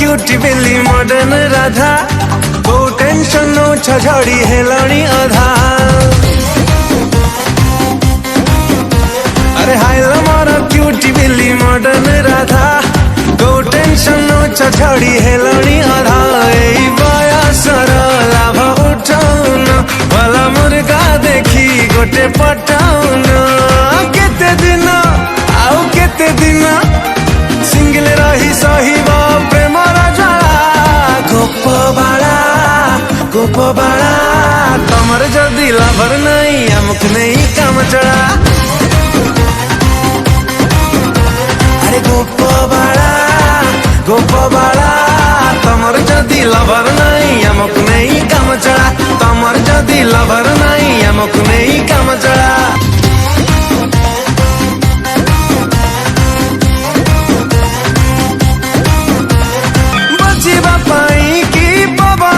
Cutie बिल्ली modern Radha को tension no झड़ी हेलाणी अधा। अरे हाय मोर क्यूटी बिल्ली मॉडर्न राधा को टेंशन नो झड़ी हेलाणी अधा। एई बयसर लाभ उठाउन भला मुर्गा देखी गोटे पटाउन। केते दिन आउ केते दिन सिंगल रही सहिब प्रेमर ज्वाला। गोप बाड़ा तमर जदि लभर नहीं अमुक नहीं काम चला। अरे गोप बाड़ा तमर जदि लभर नहीं अमुक नहीं काम चला।